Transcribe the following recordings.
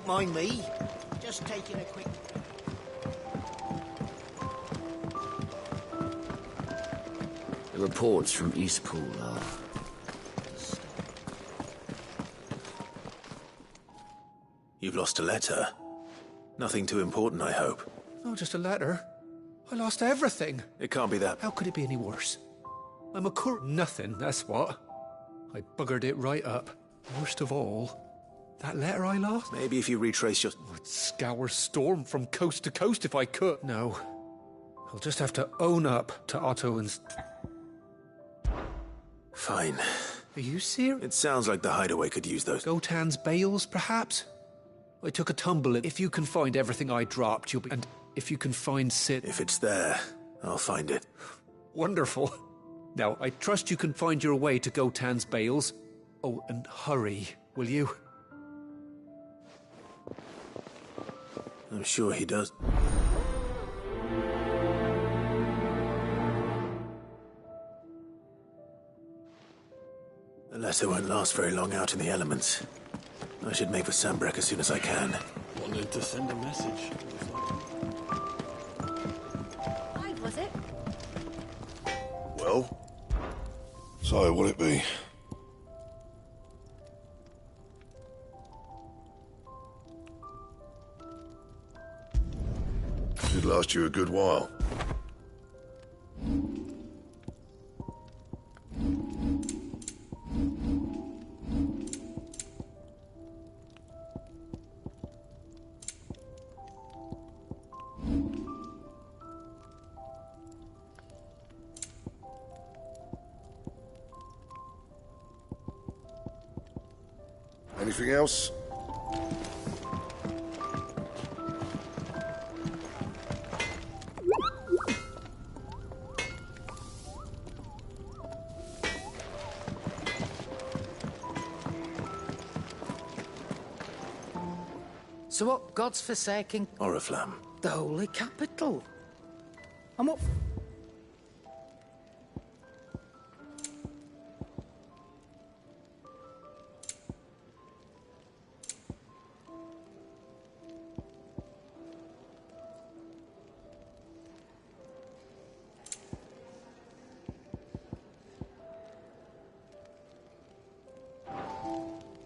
mind me. Just taking a quick... The reports from Eastpool are... You've lost a letter. Nothing too important, I hope. Oh, just a letter. I lost everything. It can't be that. How could it be any worse? I'm a nothing, that's what. I buggered it right up. Worst of all, that letter I lost? Maybe if you retrace your... I'd scour Storm from coast to coast if I could. No. I'll just have to own up to Otto and... Fine. Are you serious? It sounds like the hideaway could use those. Gotan's bales, perhaps? I took a tumble. If you can find everything I dropped, you'll be... And if you can find Sid... If it's there, I'll find it. Wonderful. Now, I trust you can find your way to Gotan's bales. Oh, and hurry, will you? I'm sure he does. The letter won't last very long out in the elements. I should make for Sambrek as soon as I can. Wanted to send a message. Why was it? Well? So, what'll it be? Should last you a good while. Anything else? So what God's forsaking? Oriflamme. The holy capital. And what...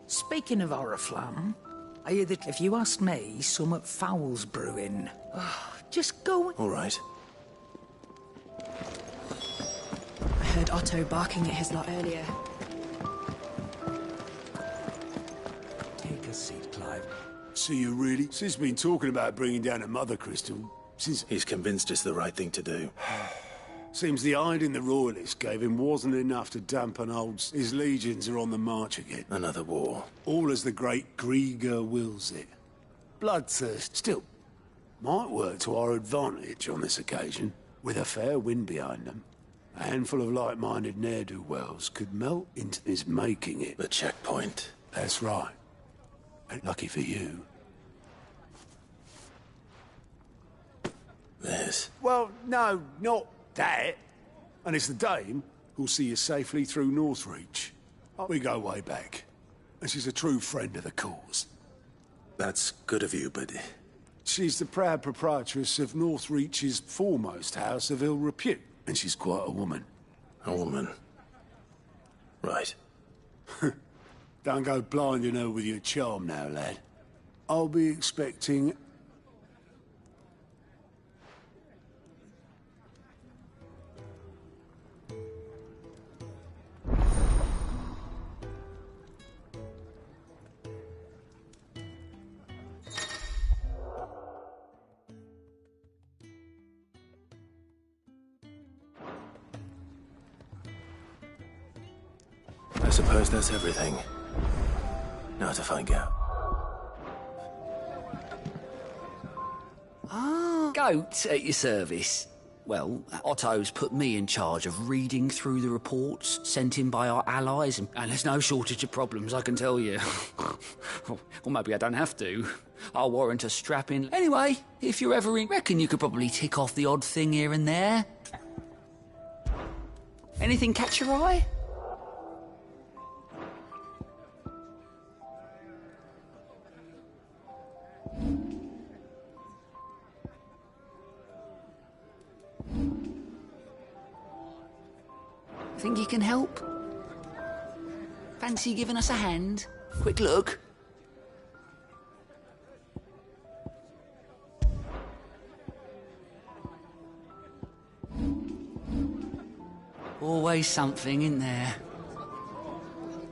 Speaking of Oriflamme, I hear that if you ask me, somewhat foul's brewing. Oh, just go... All right. I heard Otto barking at his lot earlier. Take a seat, Clive. So you really? Sid's been talking about bringing down a mother crystal since... He's convinced it's the right thing to do. Seems the hiding the royalists gave him wasn't enough to dampen Olds. His legions are on the march again. Another war. All as the great Grieger wills it. Bloodthirst, still, might work to our advantage on this occasion. With a fair wind behind them, a handful of like-minded ne'er-do-wells could melt into this making it. The checkpoint. That's right. And lucky for you. This. Well, no, not that. And it's the dame who'll see you safely through Northreach. We go way back. And she's a true friend of the cause. That's good of you, but... She's the proud proprietress of Northreach's foremost house of ill repute. And she's quite a woman. A woman. Right. Don't go blinding her with your charm now, lad. I'll be expecting... I suppose that's everything. Now to find out. Goat at your service. Well, Otto's put me in charge of reading through the reports sent in by our allies, and there's no shortage of problems, I can tell you. Or maybe I don't have to. I'll warrant a strap-in. Anyway, if you're ever in, reckon you could probably tick off the odd thing here and there. Anything catch your eye? Think you can help? Fancy giving us a hand? Quick look. Always something, in there?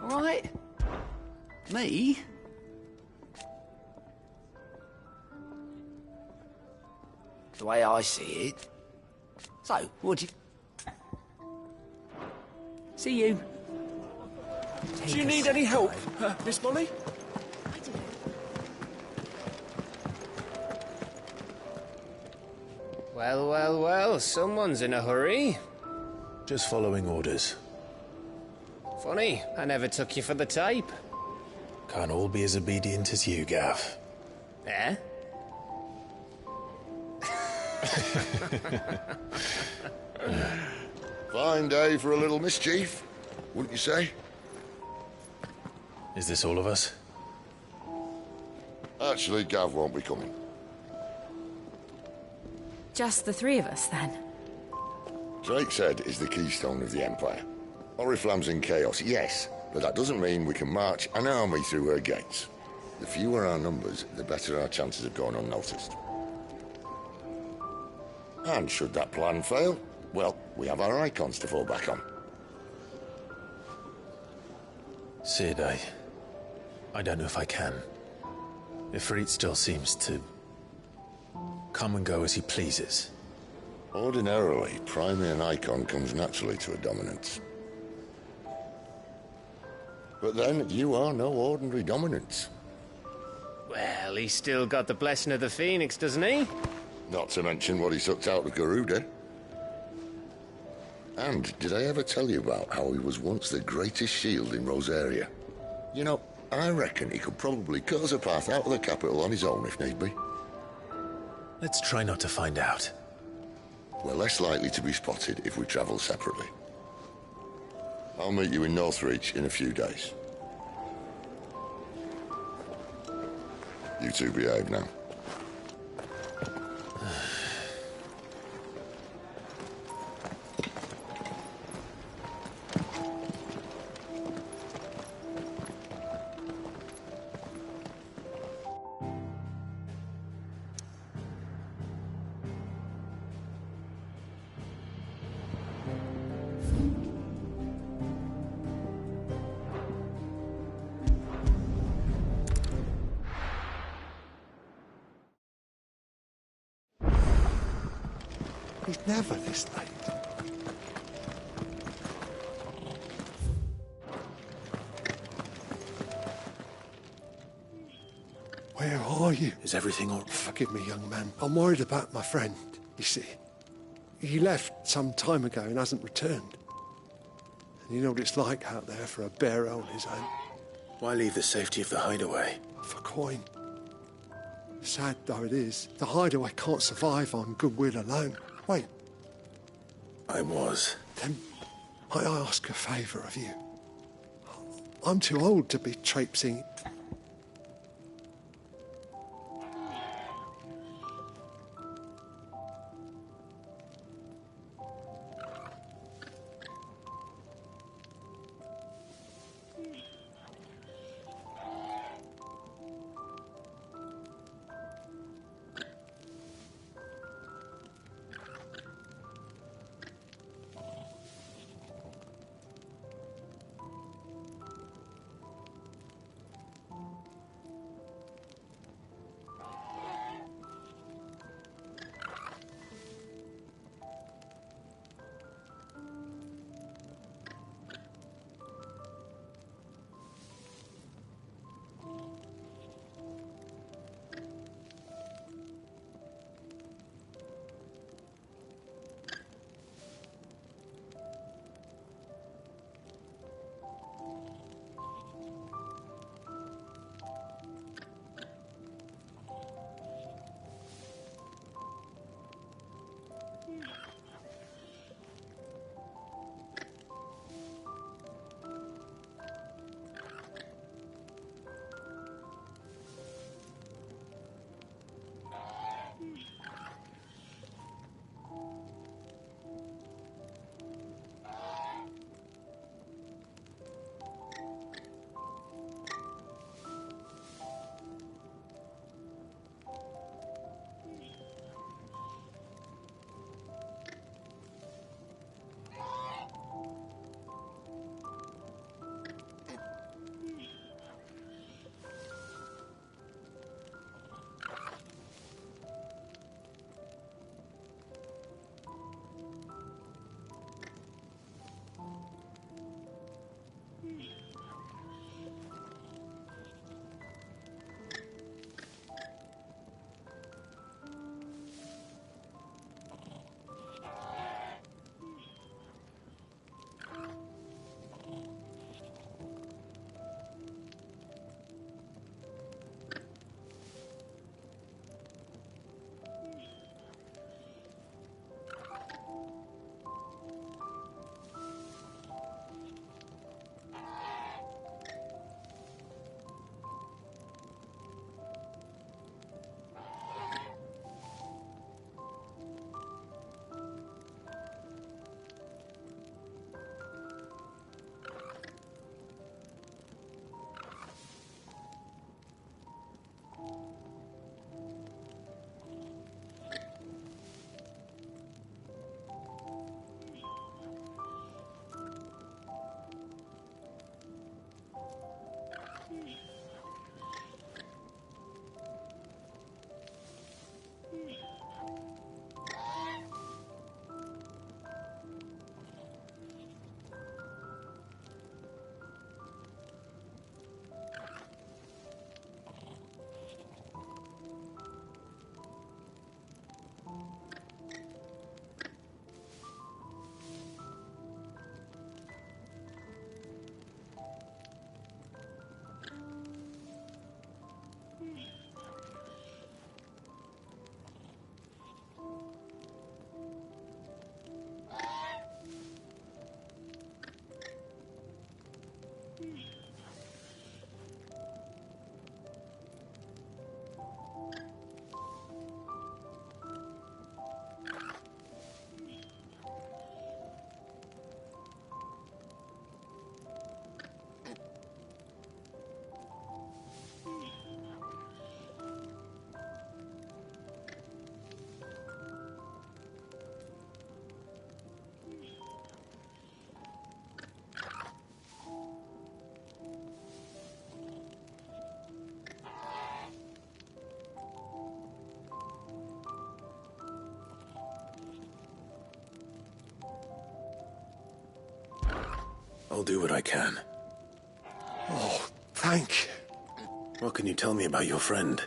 All right? Me? The way I see it. So, what do you... See you. Do you need any help, Miss Molly? Well, well, well, someone's in a hurry. Just following orders. Funny, I never took you for the type. Can't all be as obedient as you, Gav. Eh? Fine day for a little mischief, wouldn't you say? Is this all of us? Actually, Gav won't be coming. Just the three of us, then? Drake's Head is the keystone of the Empire. Oriflamme's in chaos, yes, but that doesn't mean we can march an army through her gates. The fewer our numbers, the better our chances of going unnoticed. And should that plan fail, well, we have our icons to fall back on. Sid, I don't know if I can. Ifrit still seems to come and go as he pleases. Ordinarily, priming an icon comes naturally to a dominance. But then, you are no ordinary dominance. Well, he's still got the blessing of the Phoenix, doesn't he? Not to mention what he sucked out of Garuda. And did I ever tell you about how he was once the greatest shield in Rosaria? You know, I reckon he could probably cut us a path out of the capital on his own if need be. Let's try not to find out. We're less likely to be spotted if we travel separately. I'll meet you in Northreach in a few days. You two behave now. He's never this late. Where are you? Is everything all... Forgive me, young man. I'm worried about my friend, you see. He left some time ago and hasn't returned. And you know what it's like out there for a bearer on his own. Why leave the safety of the hideaway? For coin. Sad though it is, the hideaway can't survive on goodwill alone. Wait, I was. then might I ask a favour of you? I'm too old to be traipsing. I'll do what I can. Oh, thank you. What can you tell me about your friend?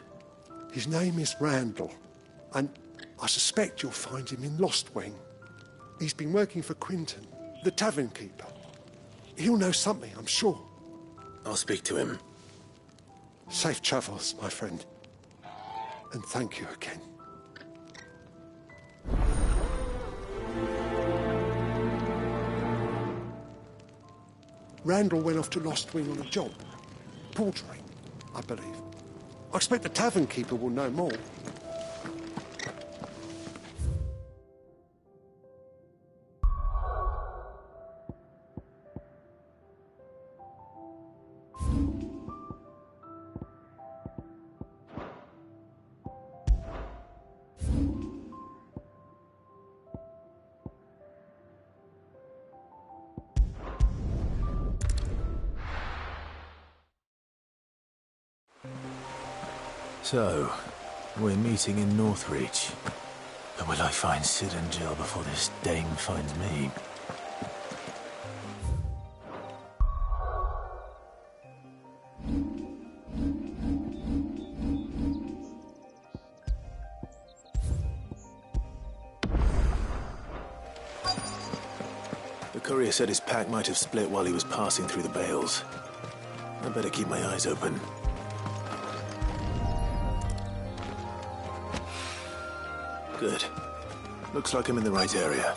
His name is Randall, and I suspect you'll find him in Lost Wing. He's been working for Quinton, the tavern keeper. He'll know something, I'm sure. I'll speak to him. Safe travels, my friend. And thank you again. Randall went off to Lost Wing on a job. Portering, I believe. I expect the tavern keeper will know more. So, we're meeting in Northreach. But will I find Sid and Jill before this dame finds me? The courier said his pack might have split while he was passing through the bales. I better keep my eyes open. Good. Looks like I'm in the right area.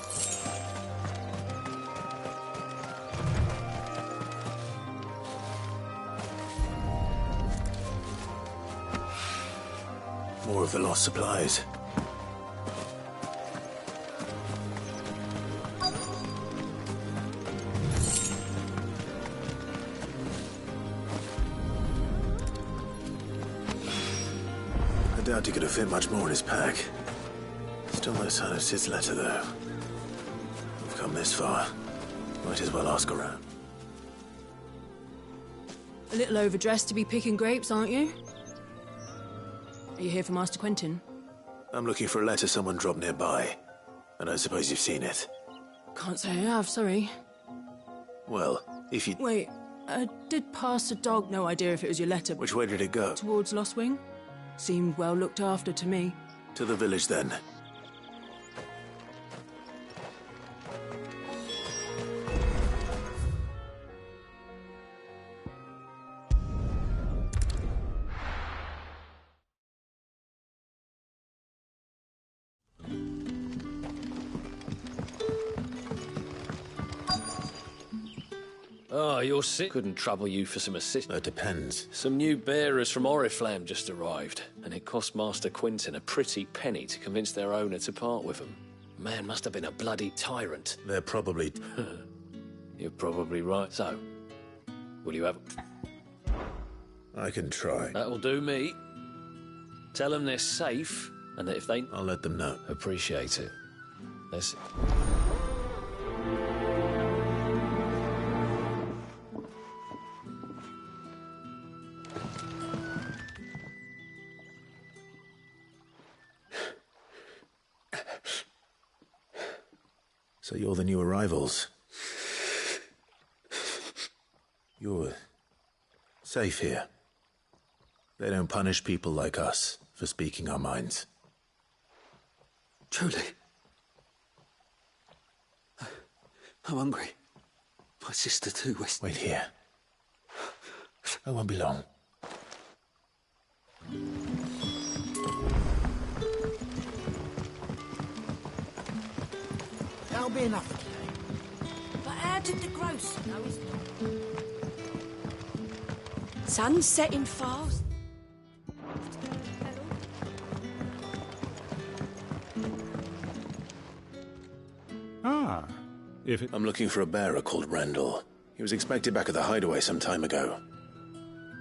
More of the lost supplies. I doubt he could have fit much more in his pack. Still no sign of Sid's letter, though. We've come this far. Might as well ask around. A little overdressed to be picking grapes, aren't you? Are you here for Master Quentin? I'm looking for a letter someone dropped nearby. I don't suppose you've seen it. Can't say I have, sorry. Well, if you... Wait, did pass a dog? No idea if it was your letter. Which way did it go? Towards Lost Wing? Seemed well looked after to me. To the village, then. Oh, you're sick. Couldn't trouble you for some assistance. That depends. Some new bearers from Oriflamme just arrived, and it cost Master Quinton a pretty penny to convince their owner to part with them. Man must have been a bloody tyrant. They're probably... You're probably right. So, will you have... I can try. That'll do me. Tell them they're safe, and that if they... I'll let them know. Appreciate it. Let's... So you're the new arrivals. You're safe here. They don't punish people like us for speaking our minds. Truly. I'm hungry. My sister too. Wait here. I won't be long. That'll be enough for today. But how did the grocer know his... Sun's setting fast. Ah, if it... I'm looking for a bearer called Randall. He was expected back at the hideaway some time ago.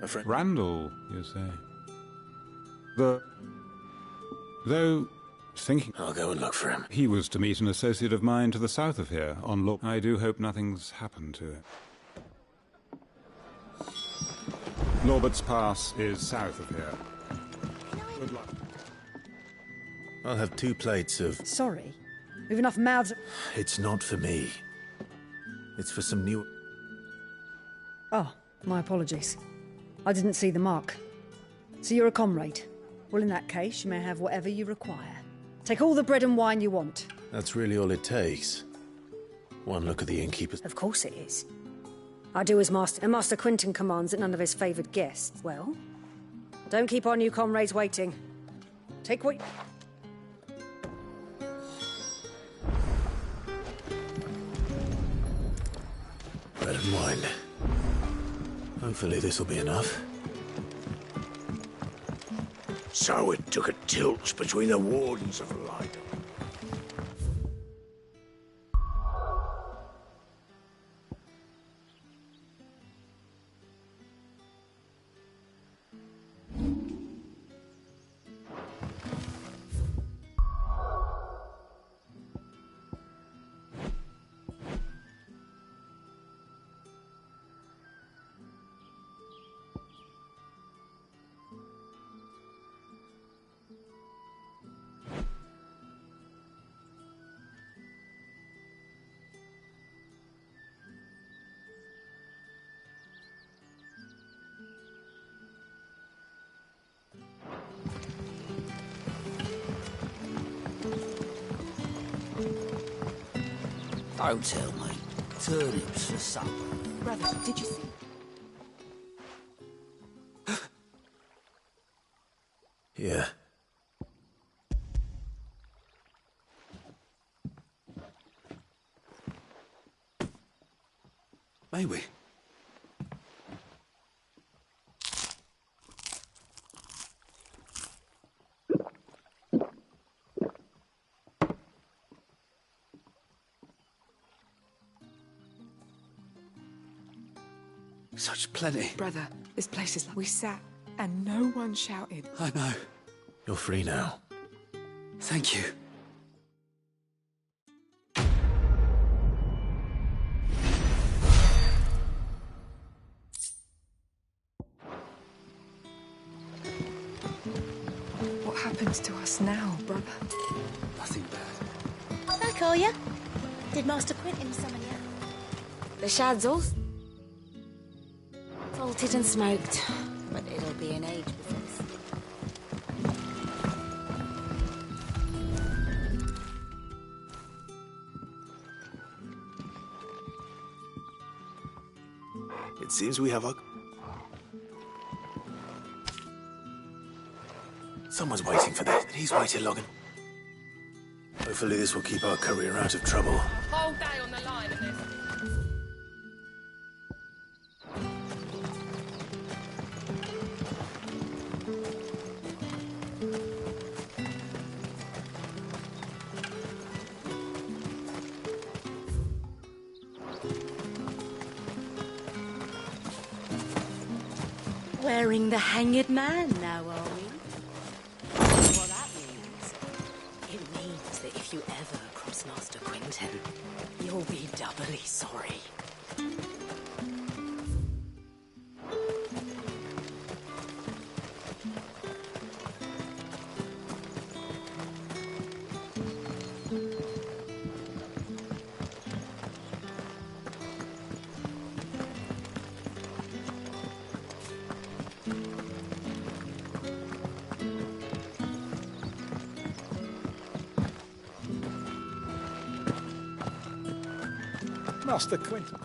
A friend... Randall, you say? Though, thinking... I'll go and look for him. He was to meet an associate of mine to the south of here, on look. I do hope nothing's happened to it. Lorbert's Pass is south of here. Good luck. I'll have 2 plates of... Sorry. We've enough mouths... It's not for me. It's for some new... Oh, my apologies. I didn't see the mark. So you're a comrade. Well, in that case, you may have whatever you require. Take all the bread and wine you want. That's really all it takes. One look at the innkeeper. Of course it is. I do as Master... And Master Quinton commands that none of his favoured guests... Well, don't keep our new comrades waiting. Take what... Bread and wine. Hopefully this will be enough. So it took a tilt between the wardens of Lydon. Don't tell me. Turnips for supper. Brother, did you see? Yeah. May we? Such plenty. Brother, this place is like... We sat and no one shouted. I know. You're free now. Thank you. What happens to us now, brother? Nothing bad. I call ya. Did Master Quinton summon ya? The Shadzels? Salted and smoked, but it'll be an age before this. It seems we have a... Someone's waiting for this, and he's waited long. Hopefully this will keep our career out of trouble. Whole day on the line of this. Wearing the hanged man now, are we? What that means? It means that if you ever cross Master Quinton, you'll be doubly sorry. Master Quinton.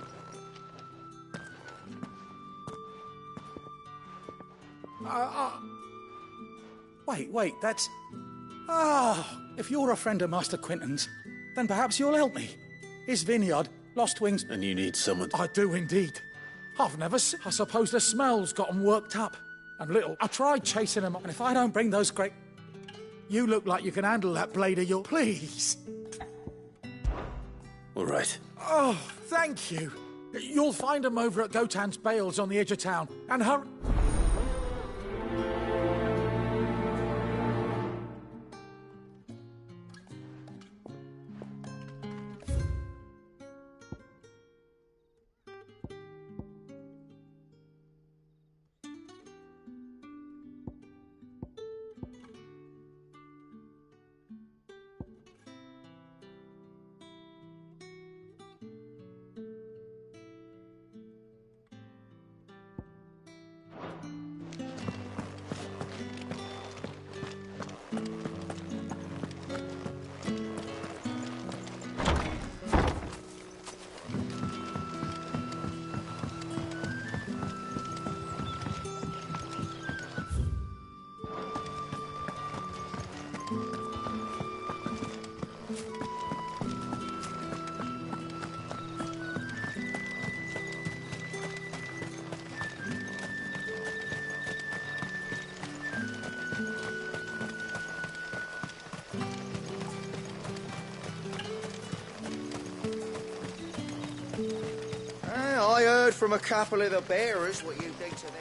Wait, that's... if you're a friend of Master Quinton's, then perhaps you'll help me. His vineyard, Lost Wings... And you need someone... I do indeed. I've never seen... I suppose the smell's got 'em worked up. And little... I tried chasing 'em, and if I don't bring those great... You look like you can handle that blade of yours. Please. All right. Oh, thank you. You'll find 'em over at Gotan's Bales on the edge of town. And hurry... Yeah, I heard from a couple of the bearers what you did to them.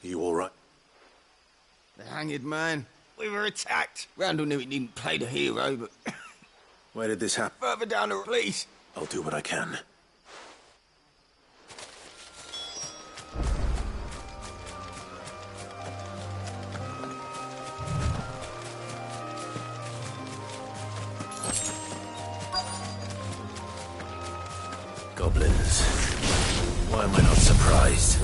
You all right? The hanged man. We were attacked. Randall knew he didn't play the hero, but... Where did this happen? Further down the... Please. I'll do what I can. Goblins. Why am I not surprised?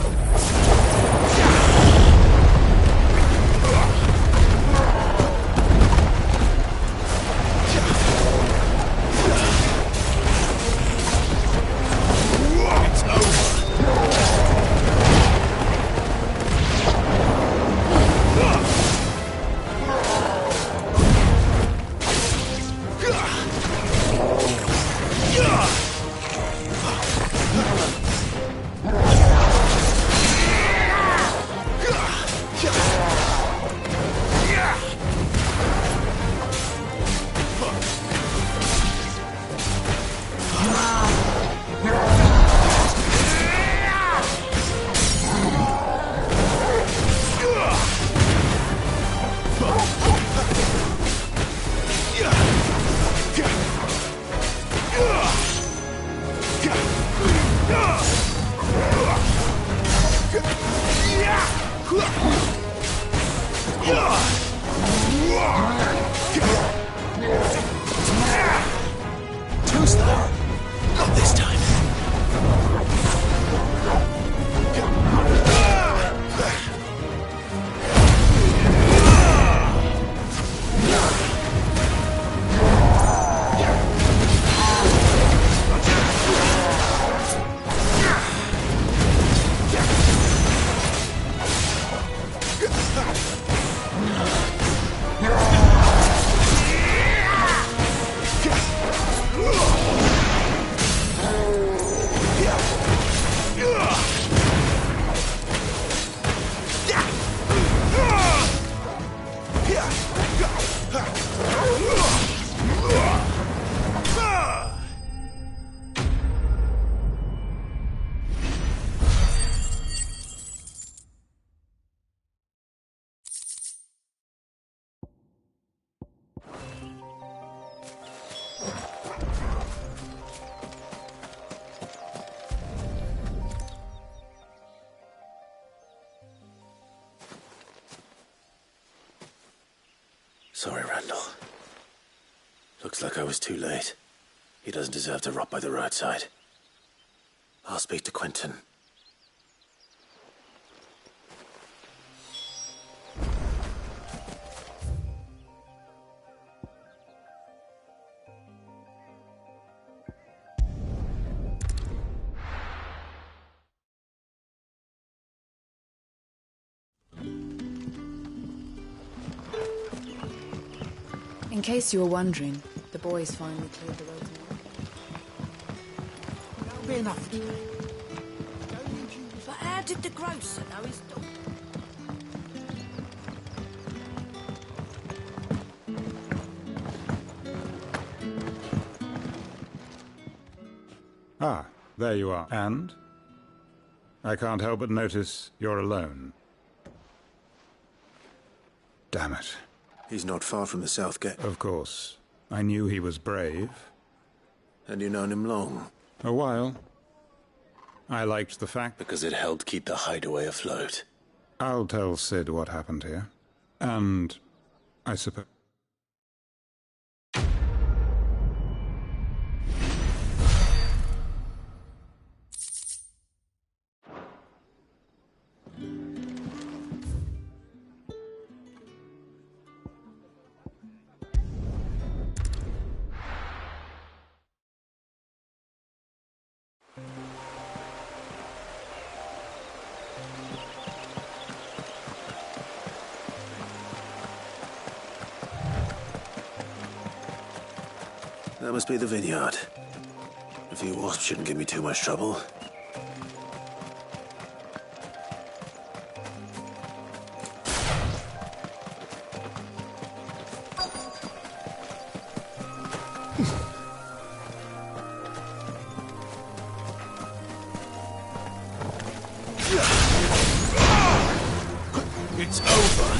Too slow. Not this time. Sorry, Randall. Looks like I was too late. He doesn't deserve to rot by the roadside. I'll speak to Quentin. In case you were wondering, the boys finally cleared the road. That'll be enough today. But how did the grocer know his dog? Ah, there you are. And? I can't help but notice you're alone. Damn it. He's not far from the South Gate. Of course. I knew he was brave. And you known him long? A while. I liked the fact... Because it helped keep the hideaway afloat. I'll tell Sid what happened here. And I suppose... That must be the vineyard. A few wasps shouldn't give me too much trouble. It's over.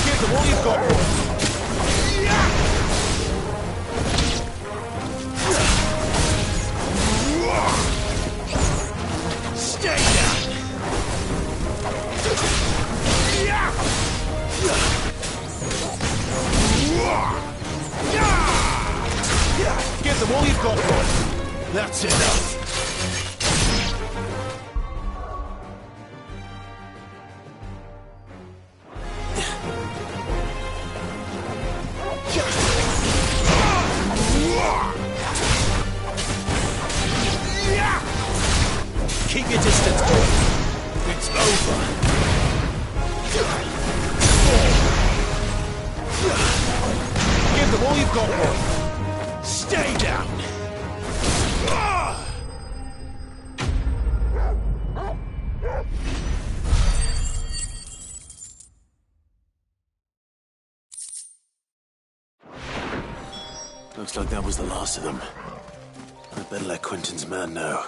Give them all you've got, boy. Stay down. Give them all you've got, boy. That's enough. Keep your distance, boy. It's over. Give them all you've got, boy. Stay down. Looks like that was the last of them. I'd better let Quentin's man know.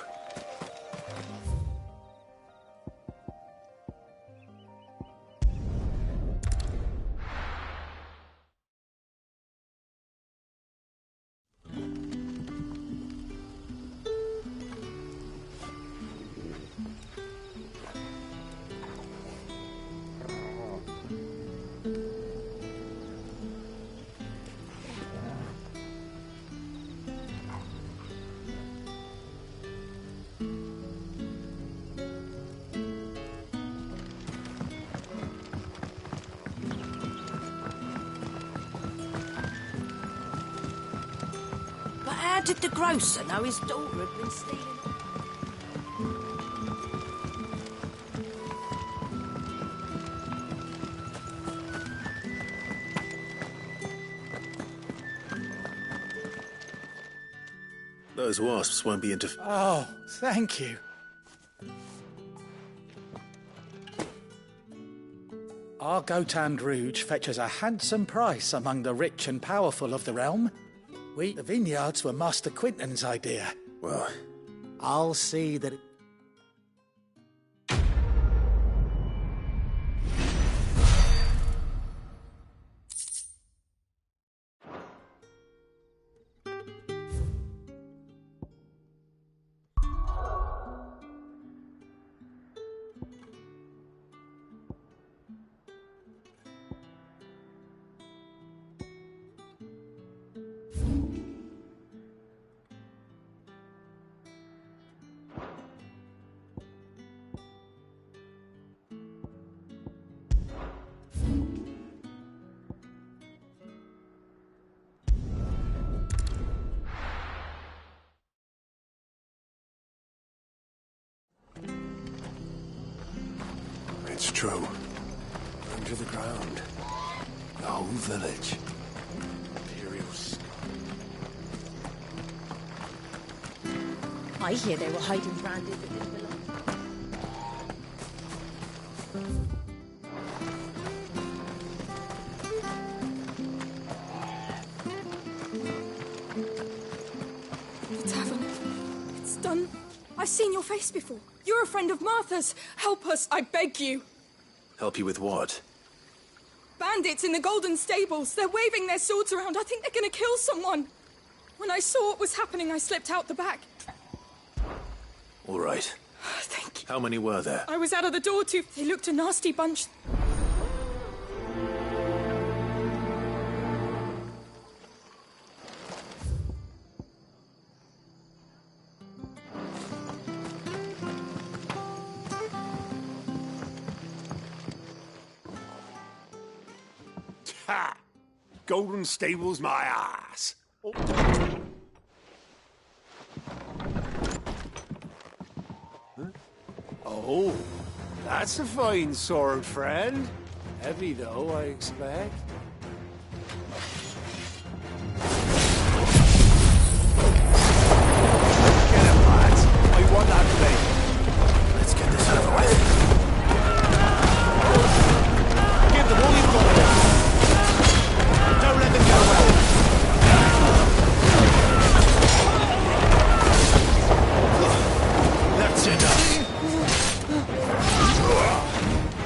But how did the grocer know his daughter had been stealing? Those wasps won't be into... Oh, thank you. Our Gotand Rouge fetches a handsome price among the rich and powerful of the realm. The vineyards were Master Quinton's idea. Well, I'll see that it... It's true. Under the ground. The whole village. Imperials. I hear they were hiding brandy that didn't belong. The tavern. It's done. I've seen your face before. You're a friend of Martha's. Help us, I beg you. help you with what? Bandits in the Golden Stables. They're waving their swords around. I think they're going to kill someone. When I saw what was happening, I slipped out the back. All right. Thank you. How many were there? I was out of the door too. They looked a nasty bunch. Ha! Golden Stables, my ass. Oh. Huh? Oh, that's a fine sword, friend. Heavy, though, I expect. Get him, lads. I want that blade. Let's get this over with. Give them all you've got. Don't let them get away. That's enough.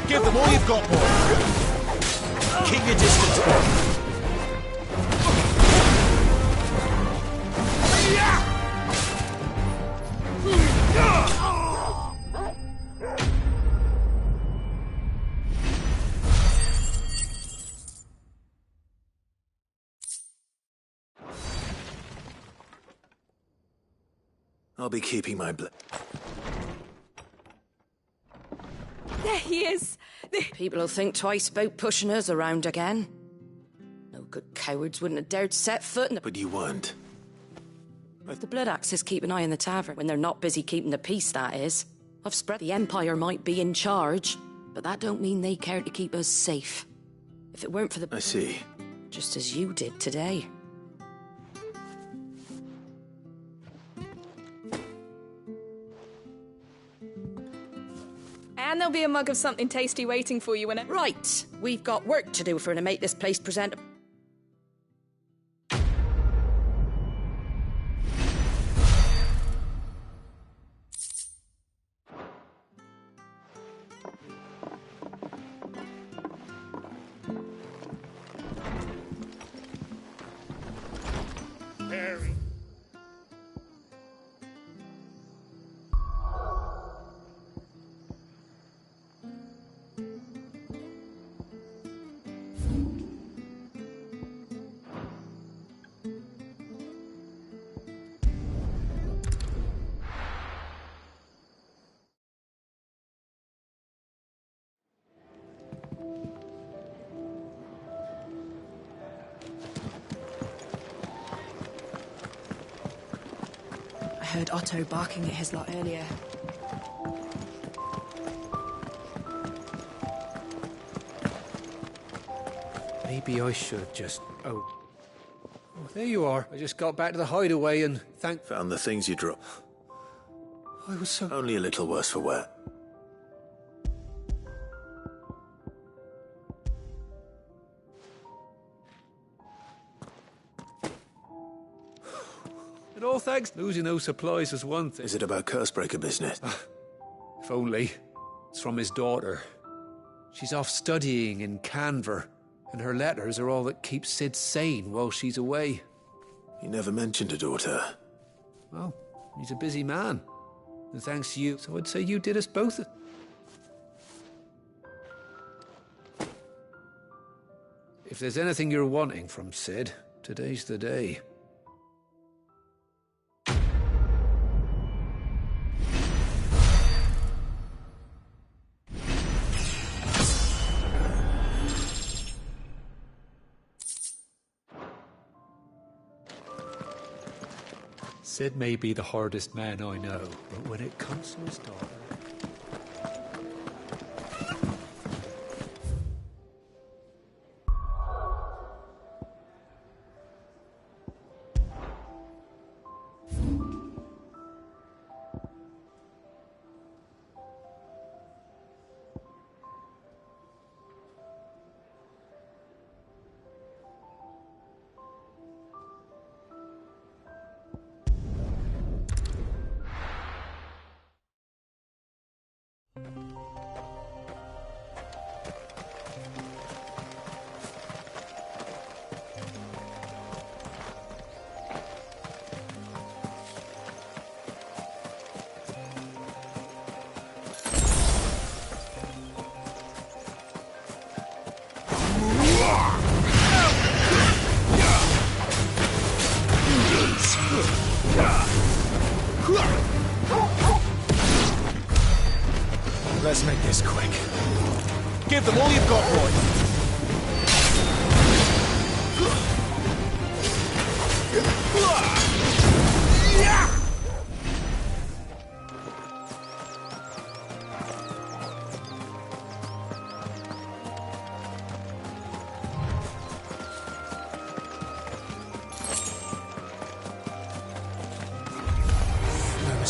Give them all you've got, boy. Keep your distance, boy. I'll be keeping my There he is! People will think twice about pushing us around again. No good cowards wouldn't have dared set foot in the... But you weren't. The Blood Axes keep an eye on the tavern, when they're not busy keeping the peace, that is. I've spread the Empire might be in charge, but that don't mean they care to keep us safe. If it weren't for the... I see. Just as you did today. And there'll be a mug of something tasty waiting for you when it... Right, we've got work to do if we're to make this place presentable. Harry. I heard Otto barking at his lot earlier. Maybe I should just... Oh, there you are. I just got back to the hideaway and Found the things you dropped. I was so... Only a little worse for wear. And all thanks. Losing those supplies was one thing. Is it about Cursebreaker business? If only. It's from his daughter. She's off studying in Canver, and her letters are all that keep Sid sane while she's away. You never mentioned a daughter. Well, he's a busy man. And thanks to you, so I'd say you did us both. If there's anything you're wanting from Sid, today's the day. Sid may be the hardest man I know, but when it comes to his daughter... Let's make this quick. Give them all you've got, boy.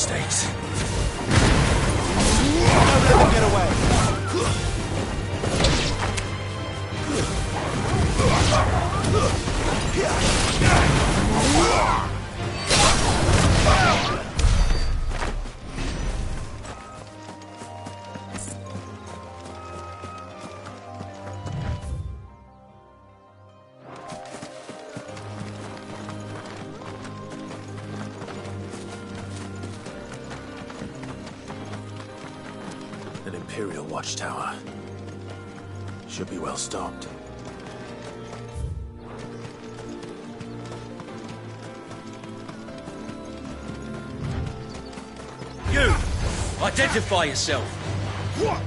mistakes. Don't let them get away. An Imperial watchtower. Should be well stocked. You! Identify yourself! What?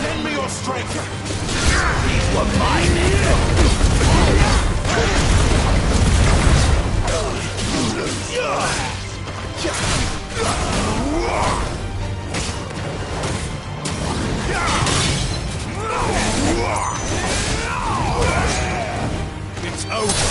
Lend me your strength! These were my men! It's over!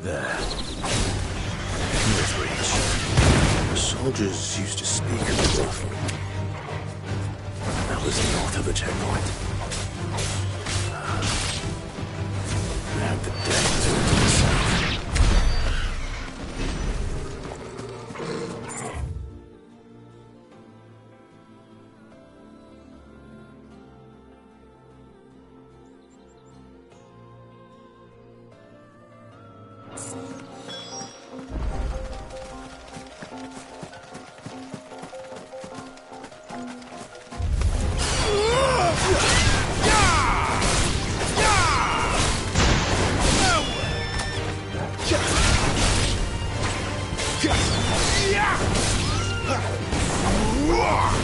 There. North Reach. The soldiers used to speak of it often. That was north of the checkpoint. They had the desert to the south.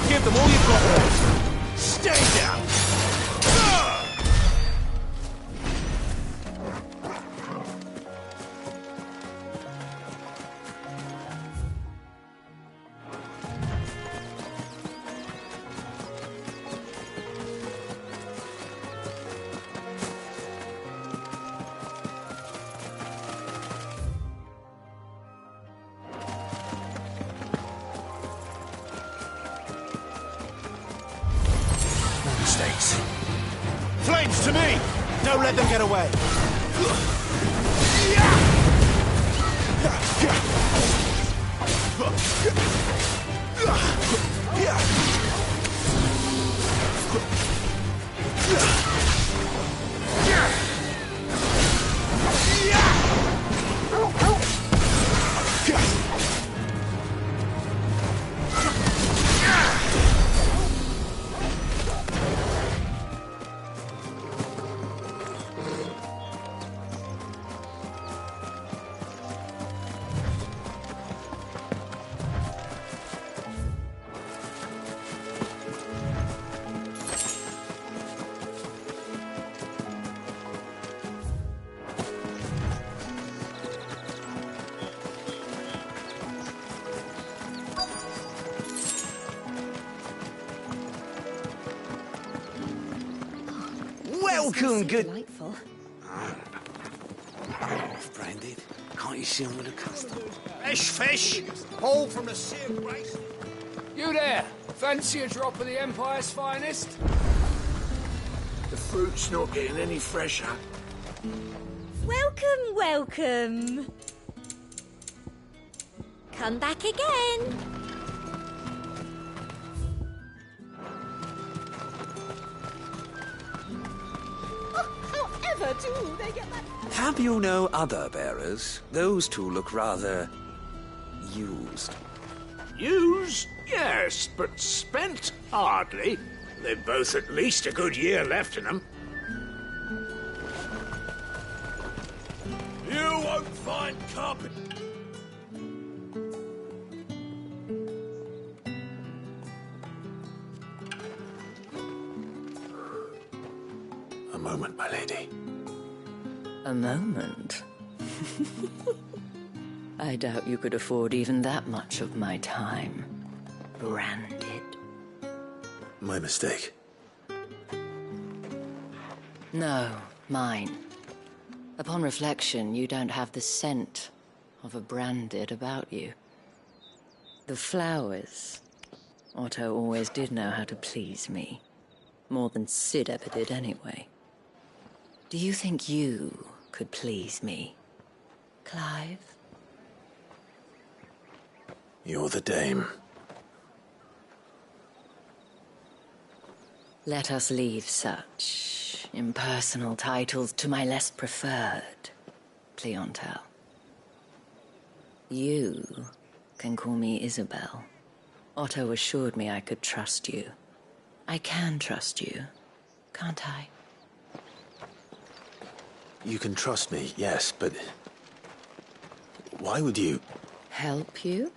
Give them all you've got left! Stay down! Mistakes. Flames to me! Don't let them get away! Welcome, good... Delightful. Branded. Can't you see I'm with a customer? Fresh fish, all from the Sea of Grace. You there? Fancy a drop of the Empire's finest? The fruit's not getting any fresher. Welcome, welcome. Come back again. However do they get that? Have you no other bearers? Those two look rather used. Used? Yes, but spent hardly. They've both at least a good year left in them. You won't find carpet. A moment, my lady. A moment? I doubt you could afford even that much of my time. Branded. My mistake. No, mine. Upon reflection, you don't have the scent of a branded about you. The flowers. Otto always did know how to please me. More than Sid ever did anyway. Do you think you could please me, Clive? You're the dame. Let us leave such impersonal titles to my less preferred clientele. You can call me Isabel. Otto assured me I could trust you. I can trust you, can't I? You can trust me, yes, but... why would you... Help you?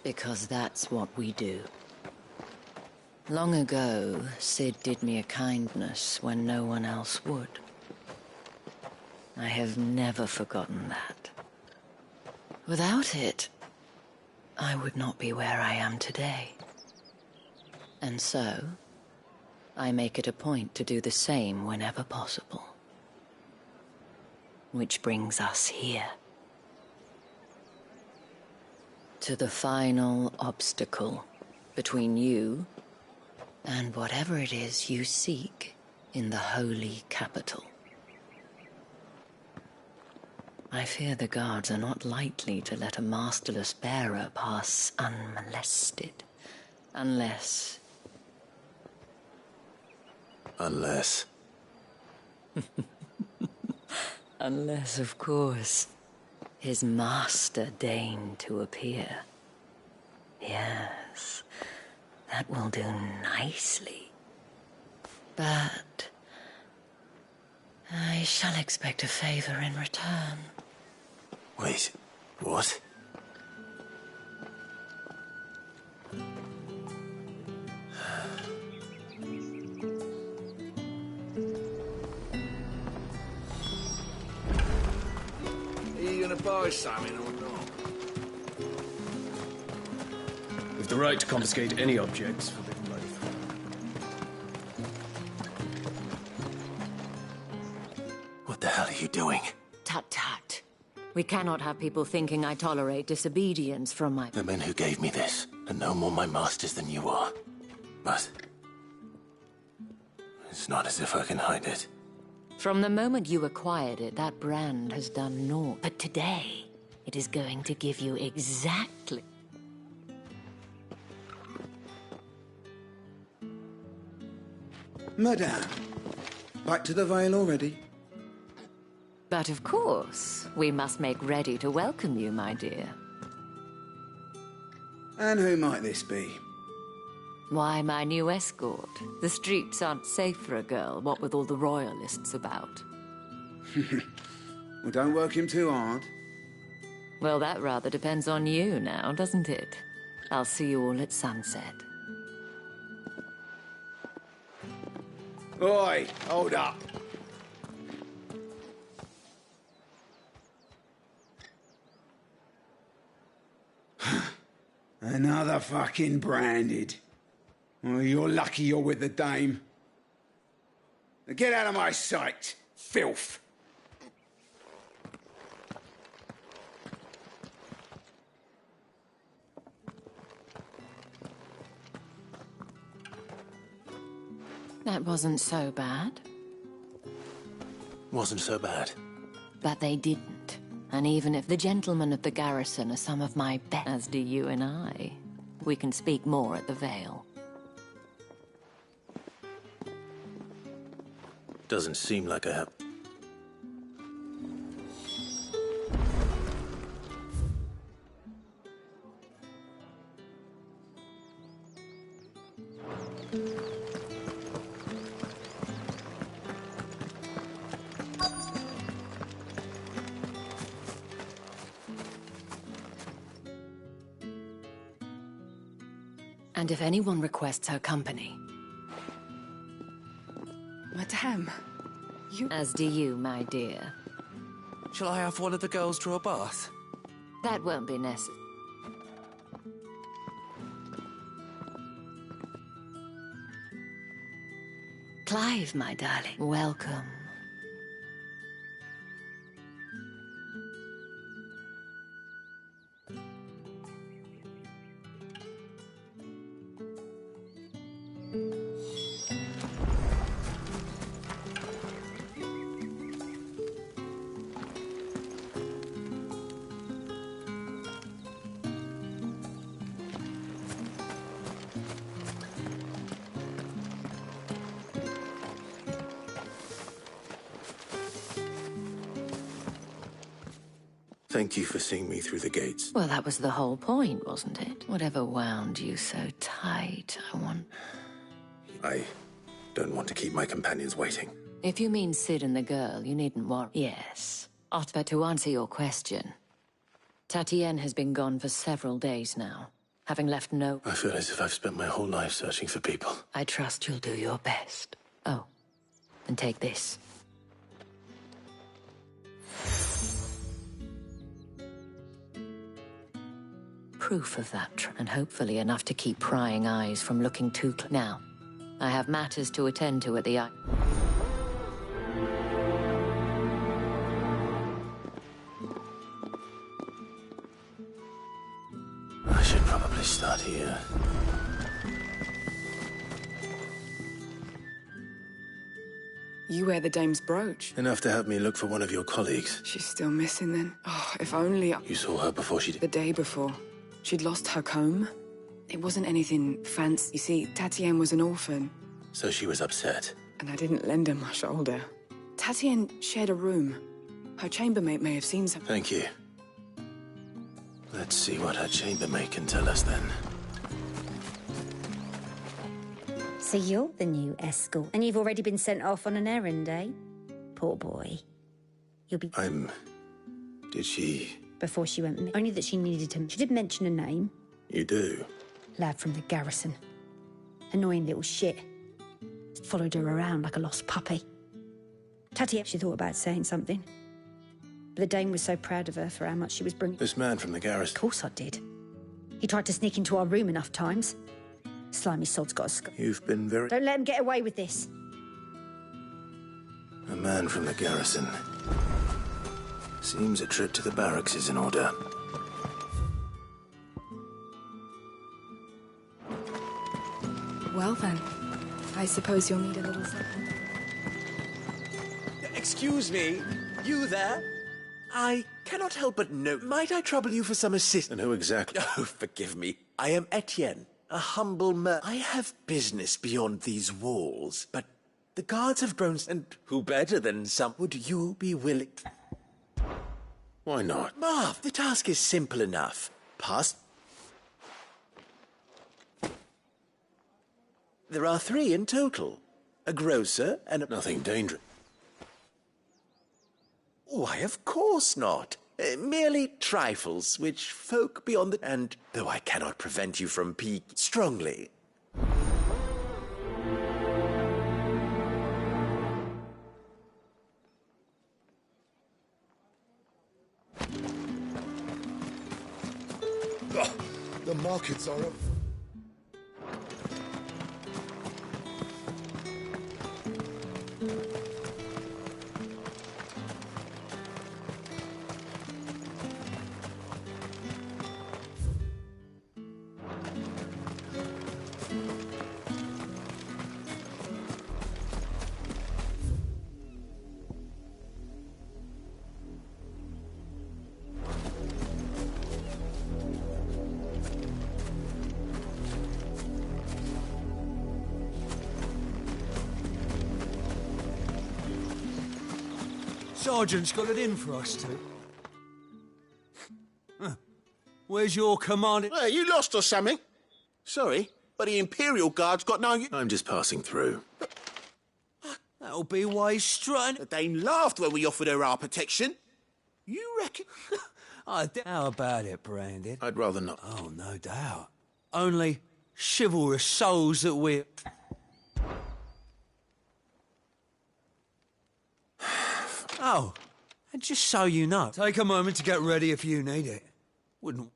Because that's what we do. Long ago, Sid did me a kindness when no one else would. I have never forgotten that. Without it, I would not be where I am today. And so, I make it a point to do the same whenever possible. Which brings us here. To the final obstacle between you and whatever it is you seek in the holy capital. I fear the guards are not likely to let a masterless bearer pass unmolested. Unless... Unless... Unless, of course, his master deigned to appear. Yes, that will do nicely. But I shall expect a favor in return. Wait, what? Are you gonna buy something or not? With the right to confiscate any objects forbidden by the throne. What the hell are you doing? Tut tut. We cannot have people thinking I tolerate disobedience from my... The men who gave me this are no more my masters than you are. But... it's not as if I can hide it. From the moment you acquired it, that brand has done naught. But today, it is going to give you exactly... Madame, back to the Vale already? But of course, we must make ready to welcome you, my dear. And who might this be? Why, my new escort. The streets aren't safe for a girl, what with all the royalists about. Well, don't work him too hard. Well, that rather depends on you now, doesn't it? I'll see you all at sunset. Oi, hold up. Another fucking branded. Well, you're lucky you're with the dame. Now get out of my sight, filth. That wasn't so bad. Wasn't so bad. But they didn't. And even if the gentlemen of the garrison are some of my best, as do you and I, we can speak more at the Vale. Doesn't seem like I have. And if anyone requests her company... Madame, you... As do you, my dear. Shall I have one of the girls draw a bath? That won't be necessary. Clive, my darling, welcome. Thank you for seeing me through the gates. Well, that was the whole point, wasn't it? Whatever wound you so tight, I don't want to keep my companions waiting. If you mean Sid and the girl, you needn't worry. Yes. But to answer your question, Tatienne has been gone for several days now, having left no... I feel as if I've spent my whole life searching for people. I trust you'll do your best. Oh, and take this. Proof of that, and hopefully enough to keep prying eyes from looking too close. Now, I have matters to attend to at the... I should probably start here. You wear the dame's brooch. Enough to have me look for one of your colleagues. She's still missing then. Oh, if only... You saw her before she did? The day before. She'd lost her comb. It wasn't anything fancy. You see, Tatienne was an orphan. So she was upset. And I didn't lend her my shoulder. Tatienne shared a room. Her chambermaid may have seen something. Thank you. Let's see what her chambermaid can tell us then. So you're the new escort, and you've already been sent off on an errand, eh? Poor boy. You'll be... Did she... Before she went... Only that she needed him. She did mention a name. You do? Lad from the garrison. Annoying little shit. Followed her around like a lost puppy. Tatty, she thought about saying something. But the dame was so proud of her for how much she was bringing... This man from the garrison? Of course I did. He tried to sneak into our room enough times. Slimy sod's got a scar. You've been very... Don't let him get away with this. A man from the garrison. Seems a trip to the barracks is in order. Well then, I suppose you'll need a little something. Excuse me, you there? I cannot help but note. Might I trouble you for some assistance? And who exactly? Oh, forgive me. I am Etienne, a humble I have business beyond these walls, but the guards have grown, and who better than some? Would you be willing? Why not? Marv, the task is simple enough. Pass. There are 3 in total. A grocer and a... Nothing dangerous. Why, of course not. Merely trifles, which folk beyond the... And though I cannot prevent you from strongly... The markets are up. Sergeant's got it in for us two. Huh. Where's your command? Hey, you lost or something? Sorry, but the Imperial Guard's got no... I'm just passing through. That'll be why he's strutting. The Dane laughed when we offered her our protection. You reckon? How about it, Brandon? I'd rather not. Oh, no doubt. Only chivalrous souls that we're... Oh, and just so you know, take a moment to get ready if you need it. Wouldn't...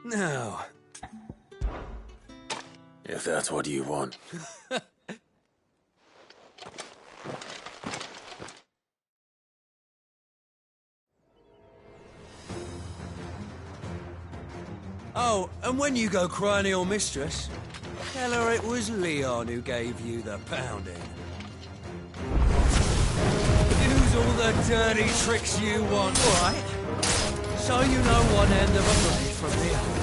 Now... If that's what you want. Oh, and when you go crying to your mistress, tell her it was Leon who gave you the pounding. Use all the dirty tricks you want, all right? So you know one end of a blade from the other.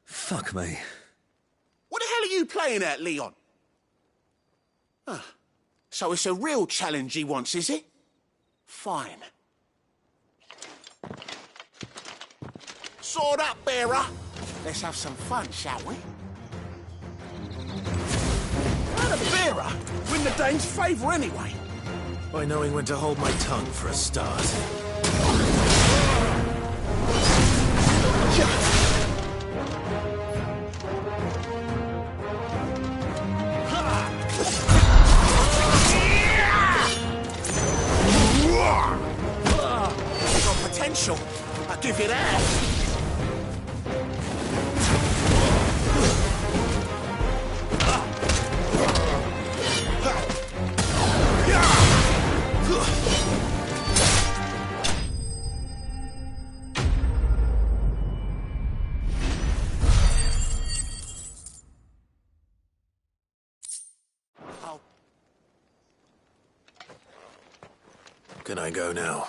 Fuck me. What the hell are you playing at, Leon? So it's a real challenge he wants, is it? Fine. Sword up, bearer. Let's have some fun, shall we? How the bearer win the Dane's favour anyway? By knowing when to hold my tongue for a start. Got potential. I'll give you that. Can I go now?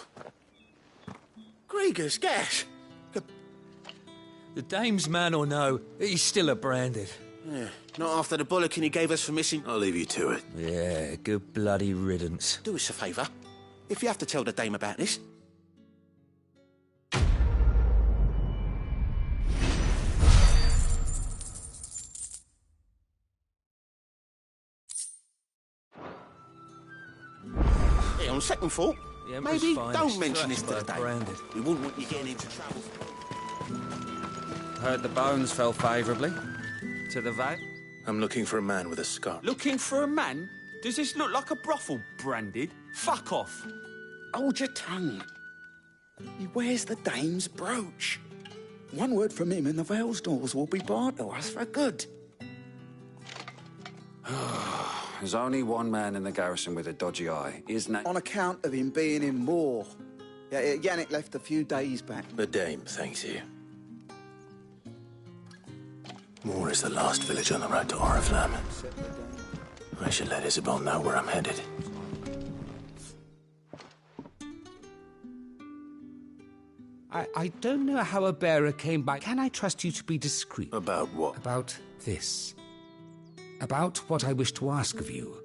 Grieger's gas. The dame's man or no, he's still a branded. Yeah, not after the bollocking he gave us for missing... I'll leave you to it. Yeah, good bloody riddance. Do us a favour. If you have to tell the dame about this... Hey, on second thought, maybe don't mention this to the dame. We wouldn't want you getting into trouble. Heard the bones fell favourably to the vow. I'm looking for a man with a scar. Looking for a man? Does this look like a brothel, Branded? Fuck off. Hold your tongue. He wears the dame's brooch. One word from him and the Vale's doors will be barred to us for good. There's only one man in the garrison with a dodgy eye. His name... On account of him being in war. Yeah, Yannick left a few days back. The dame thanks you. Moor is the last village on the road to Oriflamme. I should let Isabel know where I'm headed. I don't know how a bearer came by. Can I trust you to be discreet? About what? About this. About what I wish to ask of you.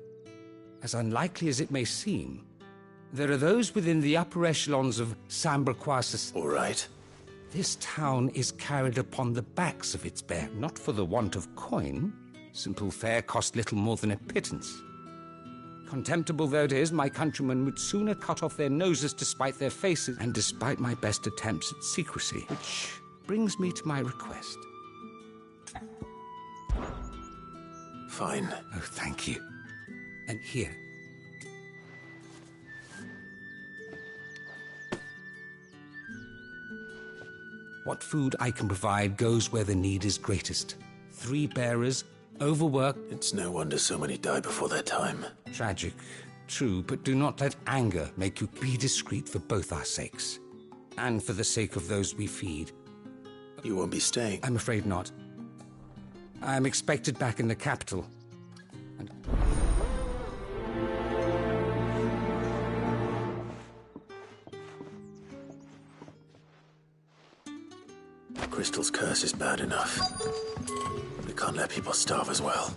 As unlikely as it may seem, there are those within the upper echelons of Sambre-Qua. All right. This town is carried upon the backs of its bear, not for the want of coin. Simple fare cost little more than a pittance. Contemptible though it is, my countrymen would sooner cut off their noses to spite their faces, and despite my best attempts at secrecy. Which brings me to my request. Fine. Oh, thank you. And here. What food I can provide goes where the need is greatest. 3 bearers, overworked... It's no wonder so many die before their time. Tragic, true, but do not let anger make you be discreet for both our sakes. And for the sake of those we feed. You won't be staying? I'm afraid not. I am expected back in the capital. Crystal's curse is bad enough. We can't let people starve as well.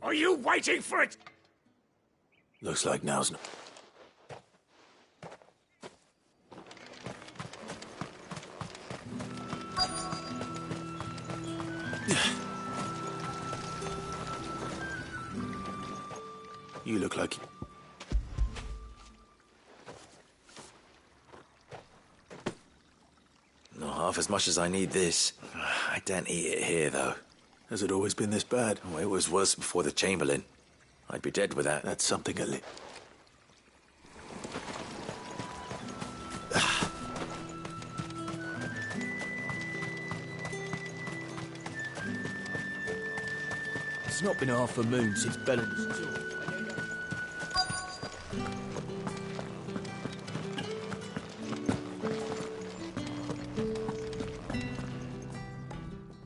Are you waiting for it? Looks like now's not. You look like... Not half as much as I need this. I don't eat it here, though. Has it always been this bad? Oh, it was worse before the Chamberlain. I'd be dead without. That's something a little... It's not been half a moon since Bellen's tour.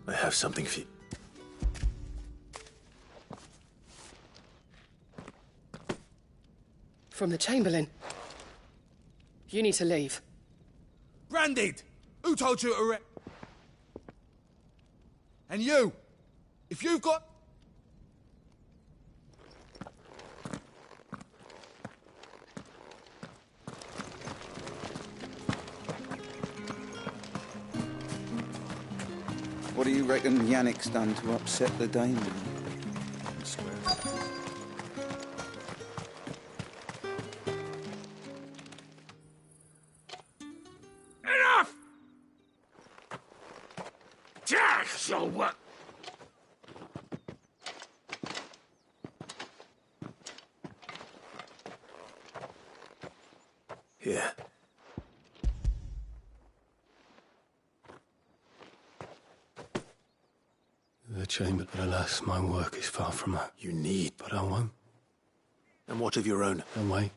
I have something for you. From the Chamberlain. You need to leave. Branded! Who told you to And you! If you've got... What do you reckon Yannick's done to upset the Dame? Enough! That's your work. Here. The chamber, but alas, my work is far from her. You need, but I won't. And what of your own? Away.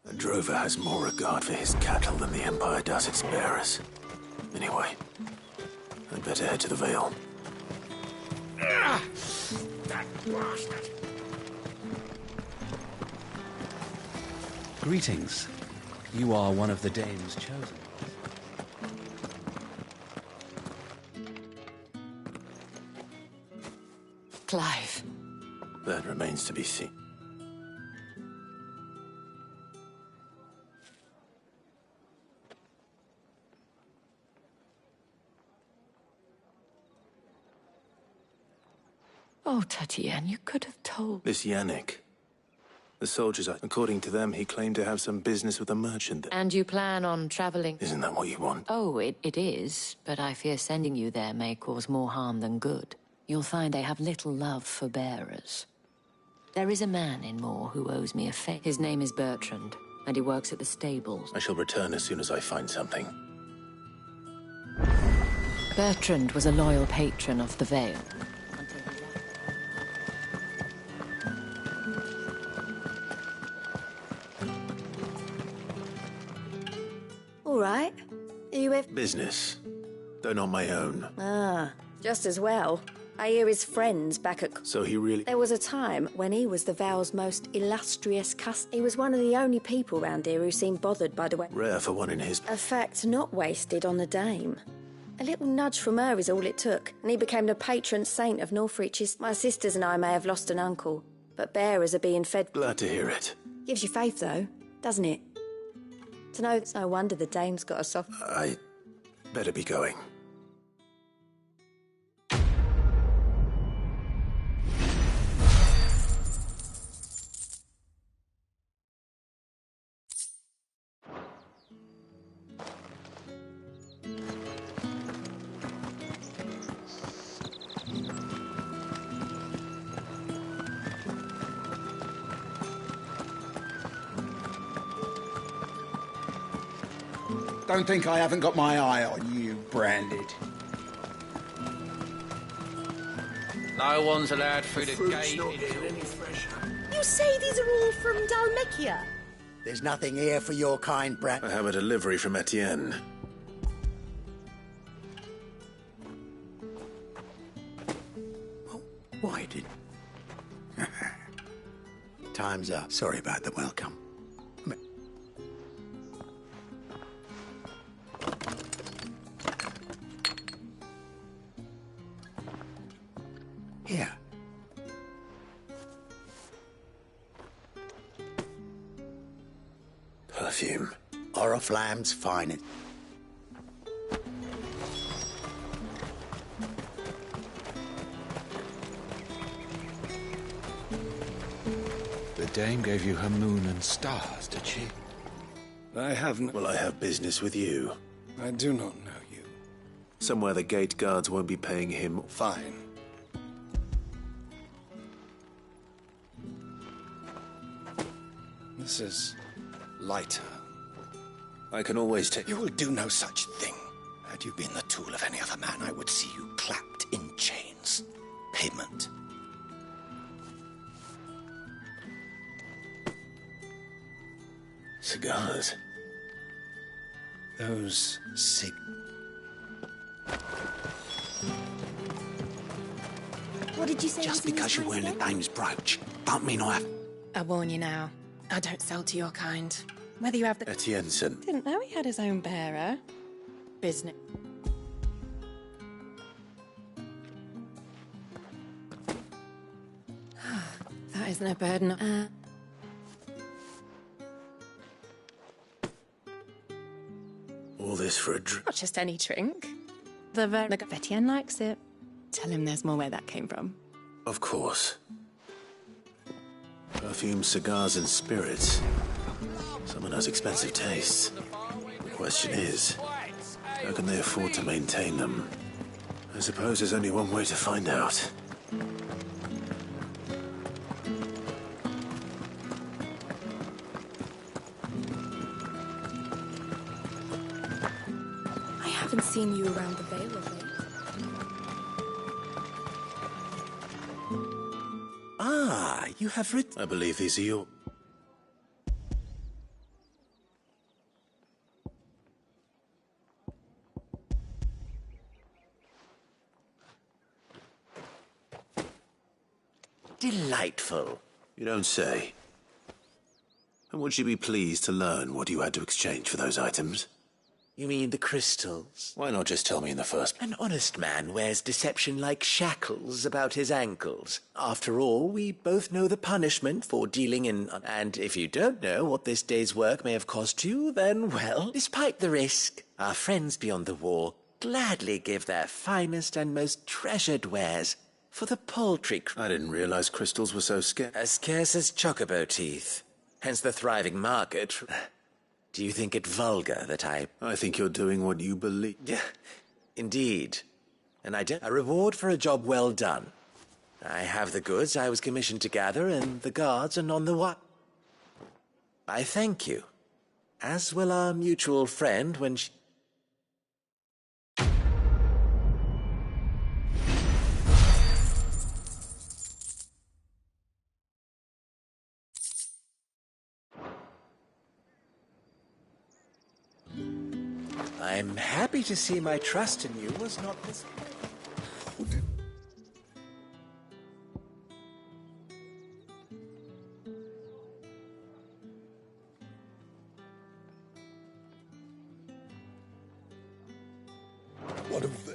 A drover has more regard for his cattle than the Empire does its bearers. Anyway, I'd better head to the Vale. That bastard! Greetings. You are one of the Dame's chosen. Clive. That remains to be seen. Oh, Tatienne, you could have told. This Yannick. The soldiers, according to them, he claimed to have some business with a merchant. And you plan on traveling? Isn't that what you want? Oh, it is, but I fear sending you there may cause more harm than good. You'll find they have little love for bearers. There is a man in Moor who owes me a favor. His name is Bertrand, and he works at the stables. I shall return as soon as I find something. Bertrand was a loyal patron of the Vale. All right. Are you with... Business, though not my own. Ah, just as well. I hear his friends back at... So he really... There was a time when he was the Vale's most illustrious customer. He was one of the only people round here who seemed bothered by the way... Rare for one in his... A fact not wasted on the Dame. A little nudge from her is all it took, and he became the patron saint of Northreach's. My sisters and I may have lost an uncle, but bearers are being fed... Glad to hear it. Gives you faith, though, doesn't it? To know it's no wonder the Dame's got a soft... I better be going. Don't think I haven't got my eye on you, Branded. No one's allowed through the gate. You say these are all from Dalmekia? There's nothing here for your kind, Brand. I have a delivery from Etienne. Why did... Time's up. Sorry about the welcome. Here. Perfume. Oriflamme's finest. The dame gave you her moon and stars, did she? I haven't. Well, I have business with you. I do not know you. Somewhere the gate guards won't be paying him. Fine. This is lighter. I can always take... You will do no such thing. Had you been the tool of any other man, I would see you clapped in chains. Payment. Cigars. Those What did you say? Just because you're wearing a dame's brooch, don't mean I have... I warn you now. I don't sell to your kind. Whether you have the... Etienne sent... Didn't know he had his own bearer. Business. That isn't a burden. All this for a drink. Not just any drink. The Etienne likes it. Tell him there's more where that came from. Of course. Perfume, cigars, and spirits. Someone has expensive tastes. The question is, how can they afford to maintain them? I suppose there's only one way to find out. I haven't seen you around the Vale of late. Ah, you have written... I believe these are your... Delightful. You don't say. And would she be pleased to learn what you had to exchange for those items? You mean the crystals? Why not just tell me in the first... An honest man wears deception like shackles about his ankles. After all, we both know the punishment for dealing in... And if you don't know what this day's work may have cost you, then, well, despite the risk, our friends beyond the wall gladly give their finest and most treasured wares for the paltry... I didn't realize crystals were so scarce. As scarce as chocobo teeth. Hence the thriving market. Do you think it vulgar that I think you're doing what you believe. Yeah, indeed. And a reward for a job well done. I have the goods I was commissioned to gather, and the guards are none the what. I thank you. As will our mutual friend when she... I'm happy to see my trust in you was not this... What of the...